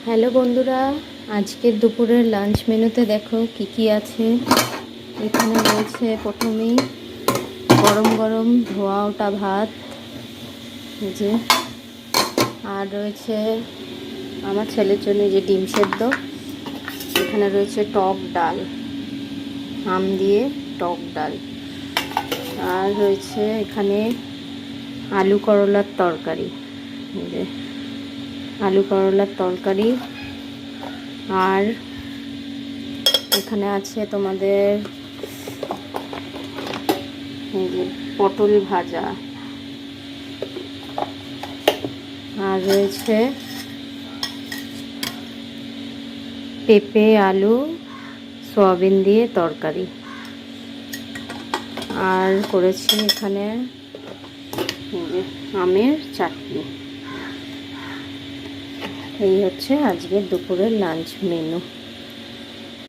Hello বন্ধুরা, আজকের দুপুরের লাঞ্চ মেনুতে দেখো কি কি আছে। এখানে রয়েছে প্রথমেই গরম গরম ধোয়া ওঠা ভাত, এই যে, আর রয়েছে আমার ছেলের জন্য যে ডিম সেদ্ধ। এখানে রয়েছে টক ডাল, আম দিয়ে টক ডাল, আর রয়েছে এখানে আলু করলার তরকারি, এই যে আলু করলার তরকারি। আর এখানে আছে তোমাদের এই যে পটল ভাজা, আর রয়েছে পেঁপে আলু সয়াবিন দিয়ে তরকারি, আর করেছি এখানে এই যে আমের চাটনি। এই হচ্ছে আজকের দুপুরের লাঞ্চ মেনু।